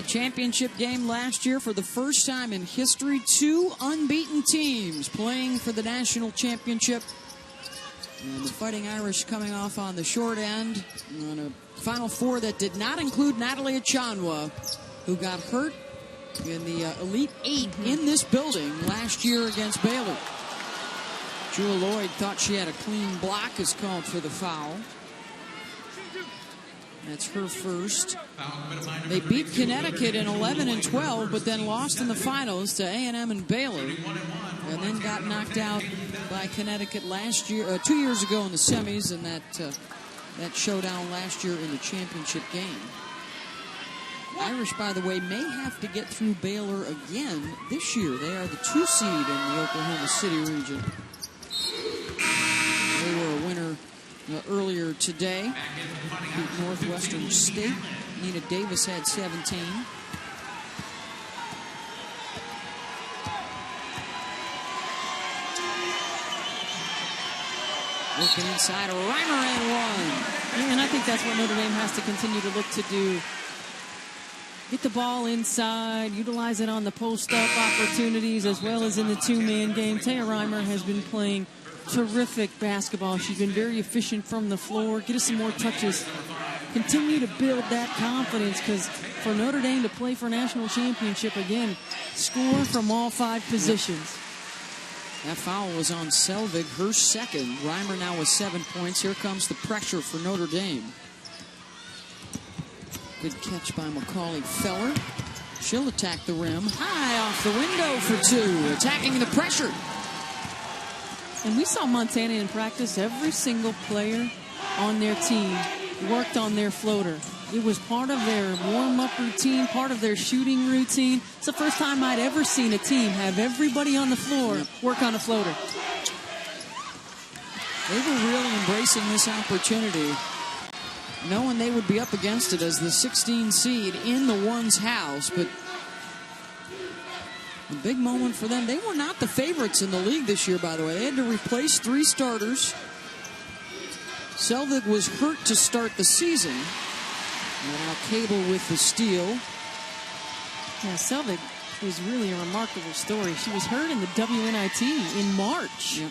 that championship game last year, for the first time in history, 2 unbeaten teams playing for the national championship. And the Fighting Irish coming off on the short end on a Final Four that did not include Natalie Achanwa, who got hurt in the Elite Eight in this building last year against Baylor. Jewel Lloyd thought she had a clean block, is called for the foul. That's her first. They beat Connecticut in 11 and 12, but then lost in the finals to A&M and Baylor, and then got knocked out by Connecticut last year, 2 years ago in the semis, and that showdown last year in the championship game. Irish, by the way, may have to get through Baylor again this year. They are the 2 seed in the Oklahoma City region. They were a winner earlier today. Beat Northwestern State. Nina Davis had 17. Working inside, Reimer and one. Yeah, and I think that's what Notre Dame has to continue to look to do. Get the ball inside, utilize it on the post-up opportunities as well as in the 2-man game. Taya Reimer has been playing terrific basketball. She's been very efficient from the floor. Get us some more touches. Continue to build that confidence, because for Notre Dame to play for a national championship again, score from all 5 positions. That foul was on Selvig, her second. Reimer now with 7 points. Here comes the pressure for Notre Dame. Good catch by Macaulay Feller. She'll attack the rim. High off the window for 2. Attacking the pressure. And we saw Montana in practice. Every single player on their team worked on their floater. It was part of their warm-up routine, part of their shooting routine. It's the first time I'd ever seen a team have everybody on the floor work on a floater. They were really embracing this opportunity, knowing they would be up against it as the 16 seed in the one's house. But a big moment for them. They were not the favorites in the league this year, by the way. They had to replace 3 starters. Selvig was hurt to start the season. And now Cable with the steal. Yeah, Selvig was really a remarkable story. She was hurt in the WNIT in March. Yep.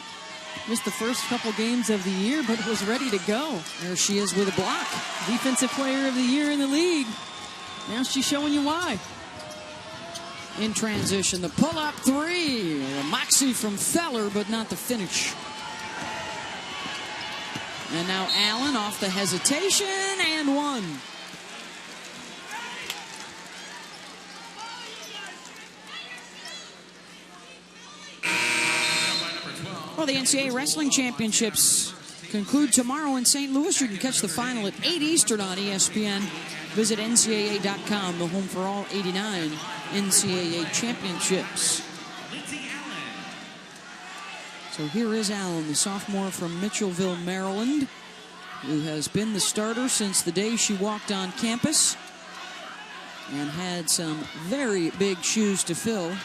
Missed the first couple games of the year, but was ready to go. There she is with a block. Defensive player of the year in the league. Now she's showing you why. In transition, the pull-up 3. A moxie from Feller, but not the finish. And now Allen off the hesitation, and 1. Well, the NCAA Wrestling Championships conclude tomorrow in St. Louis. You can catch the final at 8 Eastern on ESPN. Visit NCAA.com, the home for all 89 NCAA championships. So here is Allen, the sophomore from Mitchellville, Maryland, who has been the starter since the day she walked on campus and had some very big shoes to fill.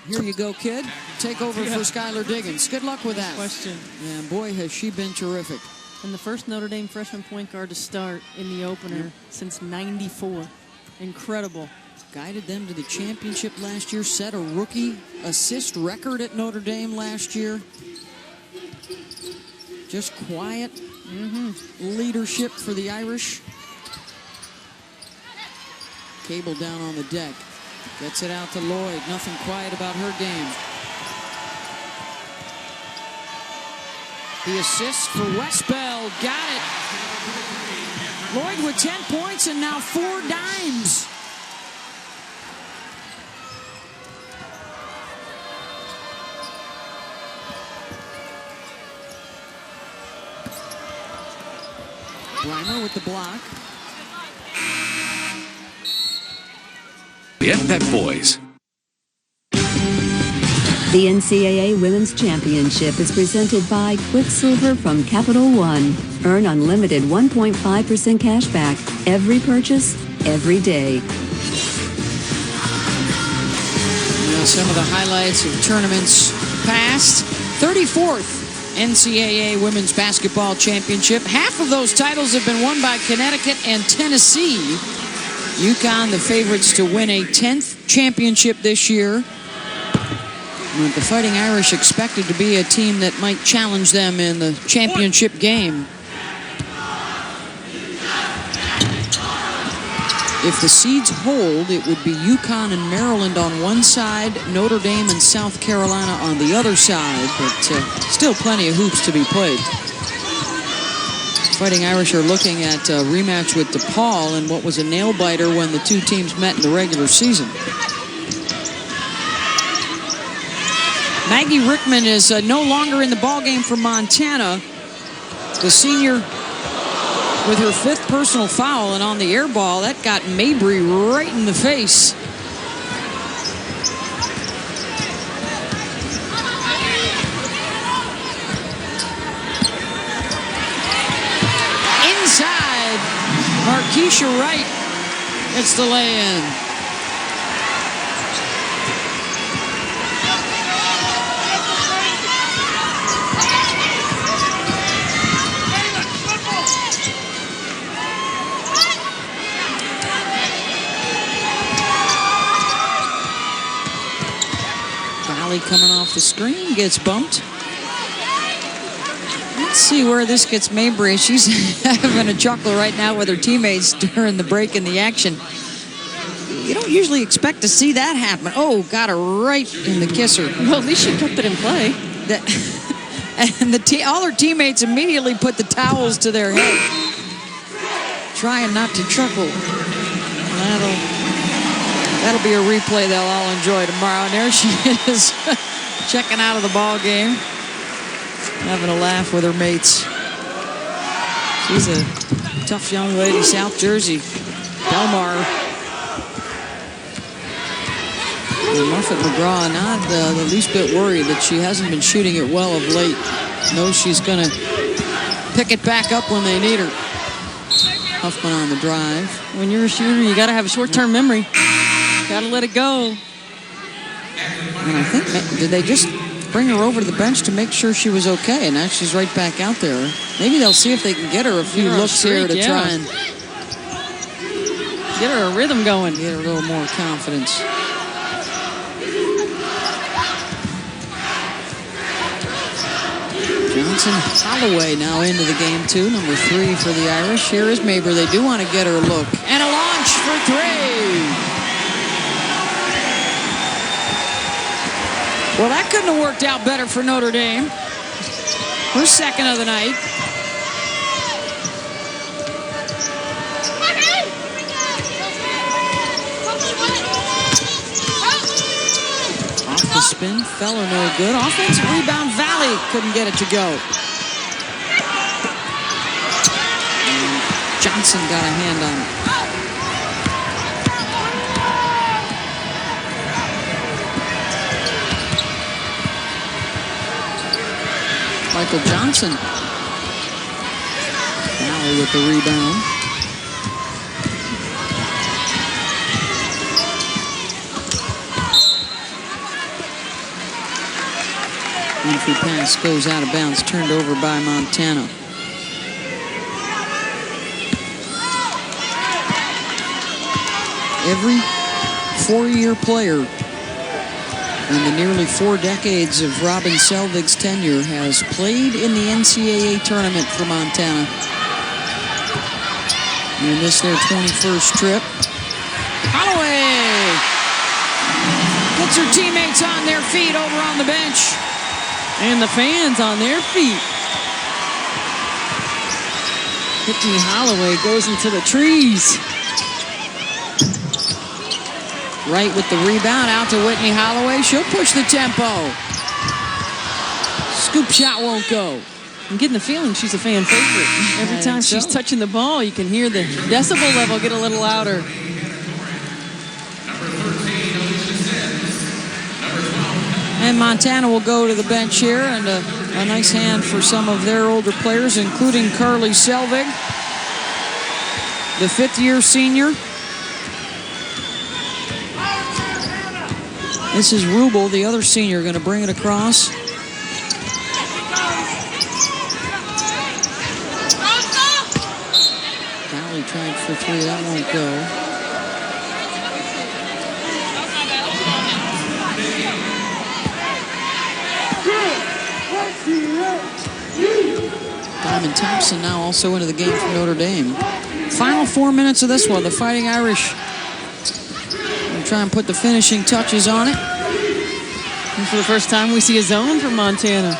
Here you go, kid. Take over for Skylar Diggins. Good luck with that. Question. And boy, has she been terrific. And the first Notre Dame freshman point guard to start in the opener since '94. Incredible. Guided them to the championship last year. Set a rookie assist record at Notre Dame last year. Just quiet leadership for the Irish. Cable down on the deck. Gets it out to Lloyd. Nothing quiet about her game. The assist for Westbell. Got it. Lloyd with 10 points and now 4 dimes. Reimer with the block. The FPEC boys. The NCAA Women's Championship is presented by Quicksilver from Capital One. Earn unlimited 1.5% cash back every purchase, every day. Some of the highlights of tournaments past. 34th NCAA Women's Basketball Championship. Half of those titles have been won by Connecticut and Tennessee. UConn, the favorites to win a 10th championship this year. But the Fighting Irish expected to be a team that might challenge them in the championship game. If the seeds hold, it would be UConn and Maryland on one side, Notre Dame and South Carolina on the other side, but still plenty of hoops to be played. Fighting Irish are looking at a rematch with DePaul in what was a nail-biter when the two teams met in the regular season. Maggie Rickman is no longer in the ballgame for Montana. The senior with her 5th personal foul, and on the air ball, that got Mabry right in the face. Inside, Markeisha Wright gets the lay-in. Coming off the screen, gets bumped. Let's see where this gets Mabry. She's having a chuckle right now with her teammates during the break in the action. You don't usually expect to see that happen. Oh, got her right in the kisser. Well, at least she kept it in play. And all her teammates immediately put the towels to their head, trying not to chuckle. That'll be a replay they'll all enjoy tomorrow. And there she is, checking out of the ball game, having a laugh with her mates. She's a tough young lady, South Jersey, Delmar. And Muffet McGraw, not the least bit worried that she hasn't been shooting it well of late. Knows she's going to pick it back up when they need her. Huffman on the drive. When you're a shooter, you got to have a short-term memory. Got to let it go. And I think, did they just bring her over to the bench to make sure she was okay? And now she's right back out there. Maybe they'll see if they can get her a few looks here to try and get her a rhythm going. Get her a little more confidence. Johnson Holloway now into the game too, number 3 for the Irish. Here is Mabry. They do want to get her a look. And a launch for 3. Well, that couldn't have worked out better for Notre Dame. Her 2nd of the night. Off the spin, fell or no good. Offensive rebound, Valley couldn't get it to go. And Johnson got a hand on it. Michael Johnson. Valley with the rebound. Entry pass goes out of bounds, turned over by Montana. Every 4-year player in the nearly 4 decades of Robin Selvig's tenure has played in the NCAA tournament for Montana. And this their 21st trip. Holloway gets her teammates on their feet over on the bench. And the fans on their feet. Whitney Holloway goes into the trees. Right with the rebound, out to Whitney Holloway. She'll push the tempo. Scoop shot won't go. I'm getting the feeling she's a fan favorite. Every time she's touching the ball, you can hear the decibel level get a little louder. And Montana will go to the bench here, and a nice hand for some of their older players, including Carly Selvig, the 5th-year senior. This is Rubel, the other senior, going to bring it across. Valley tried for 3, that won't go. Diamond Thompson now also into the game for Notre Dame. Final 4 minutes of this one. The Fighting Irish will try and put the finishing touches on it. And for the first time, we see a zone from Montana.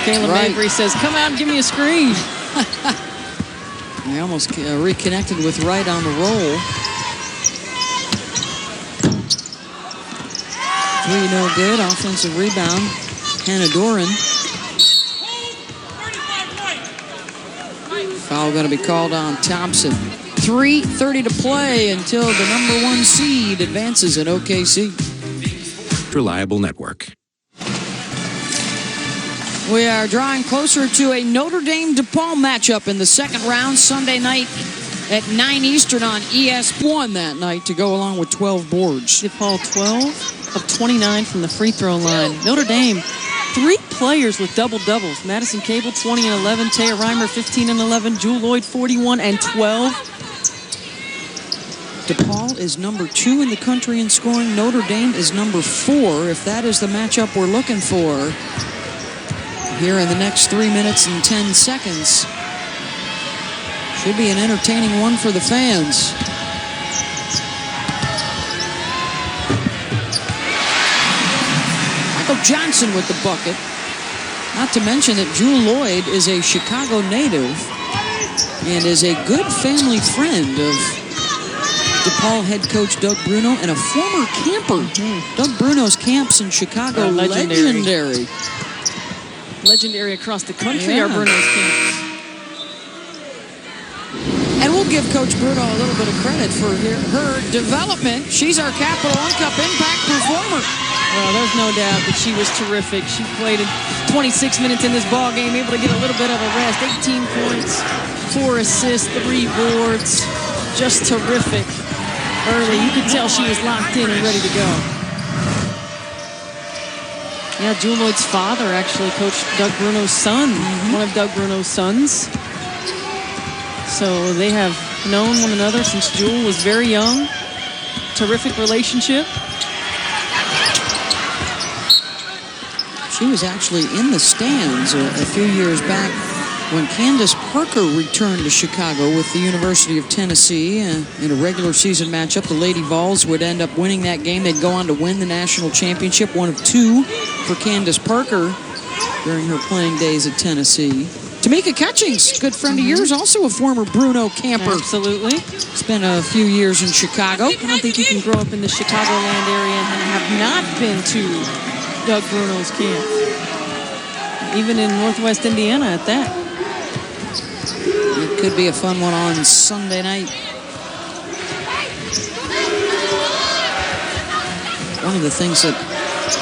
Mekayla Mabry says, come out and give me a screen. They almost reconnected with Wright on the roll. 3 no good. Offensive rebound. Hannah Doran. Foul going to be called on Thompson. 3:30 to play until the #1 seed advances at OKC. Reliable network. We are drawing closer to a Notre Dame DePaul matchup in the second round Sunday night at 9 Eastern on ESPN that night to go along with 12 boards. DePaul 12 of 29 from the free throw line. Notre Dame, 3 players with double-doubles. Madison Cable, 20 and 11. Taya Reimer, 15 and 11. Jewel Lloyd, 41 and 12. DePaul is #2 in the country in scoring. Notre Dame is #4. If that is the matchup we're looking for here in the next 3 minutes and 10 seconds. Should be an entertaining one for the fans. Michael Johnson with the bucket. Not to mention that Jewel Lloyd is a Chicago native and is a good family friend of DePaul head coach Doug Bruno and a former camper. Doug Bruno's camps in Chicago, legendary. Legendary across the country are Bruno's camps. And we'll give Coach Bruno a little bit of credit for her development. She's our Capital One Cup impact performer. Well, there's no doubt that she was terrific. She played 26 minutes in this ball game, able to get a little bit of a rest. 18 points, 4 assists, 3 boards. Just terrific early. You could tell she was locked in and ready to go. Yeah, Jewel Lloyd's father actually coached Doug Bruno's son, one of Doug Bruno's sons. So they have known one another since Jewel was very young. Terrific relationship. She was actually in the stands a few years back when Candace Parker returned to Chicago with the University of Tennessee in a regular season matchup. The Lady Vols would end up winning that game. They'd go on to win the national championship, one of 2 for Candace Parker during her playing days at Tennessee. Tamika Catchings, good friend of yours, also a former Bruno camper. Absolutely. Spent a few years in Chicago. I don't think you can grow up in the Chicagoland area and have not been to Doug Bruno's camp. Even in Northwest Indiana at that. It could be a fun one on Sunday night. One of the things that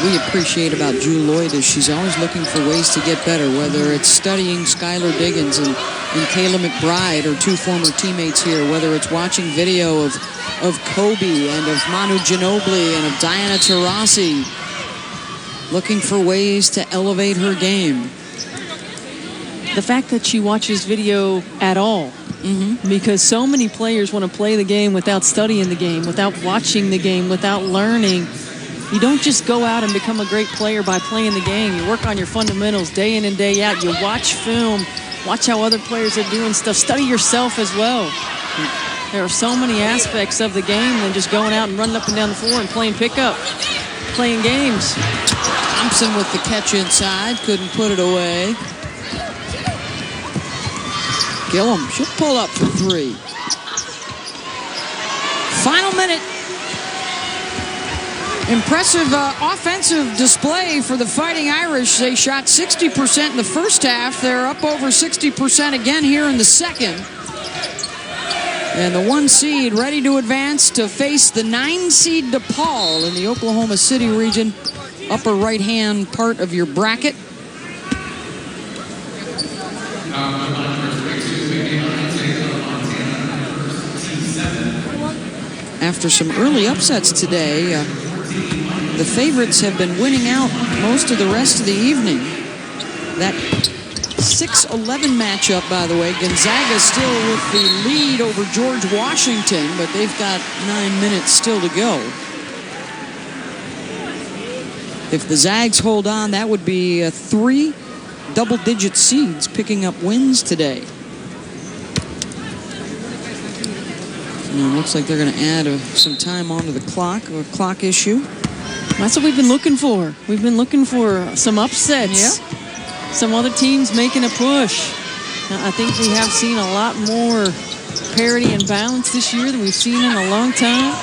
we appreciate about Jewel Lloyd is she's always looking for ways to get better, whether it's studying Skylar Diggins and Kayla McBride, or 2 former teammates here, whether it's watching video of Kobe and of Manu Ginobili and of Diana Taurasi, looking for ways to elevate her game. The fact that she watches video at all, because so many players want to play the game without studying the game, without watching the game, without learning. You don't just go out and become a great player by playing the game. You work on your fundamentals day in and day out. You watch film, watch how other players are doing stuff. Study yourself as well. There are so many aspects of the game than just going out and running up and down the floor and playing pickup, playing games. Thompson with the catch inside, couldn't put it away. Gillum should pull up for 3. Final minute. Impressive offensive display for the Fighting Irish. They shot 60% in the first half. They're up over 60% again here in the second. And the 1 seed ready to advance to face the 9 seed DePaul in the Oklahoma City region, upper right-hand part of your bracket. After some early upsets today, the favorites have been winning out most of the rest of the evening. That 6-11 matchup, by the way. Gonzaga still with the lead over George Washington, but they've got 9 minutes still to go. If the Zags hold on, that would be 3 double-digit seeds picking up wins today. And it looks like they're going to add some time onto the clock, or a clock issue. That's what we've been looking for. We've been looking for some upsets. Yeah. Some other teams making a push. I think we have seen a lot more parity and balance this year than we've seen in a long time.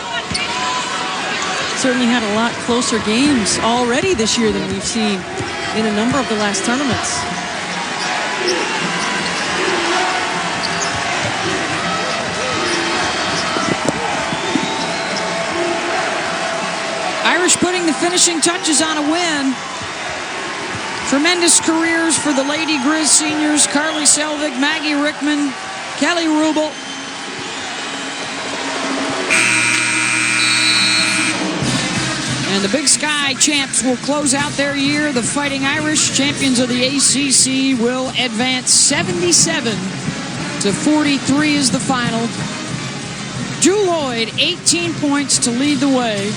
Certainly had a lot closer games already this year than we've seen in a number of the last tournaments. Irish putting the finishing touches on a win. Tremendous careers for the Lady Grizz seniors: Carly Selvig, Maggie Rickman, Kelly Rubel. And the Big Sky champs will close out their year. The Fighting Irish, champions of the ACC, will advance 77-43 is the final. Drew Lloyd, 18 points to lead the way.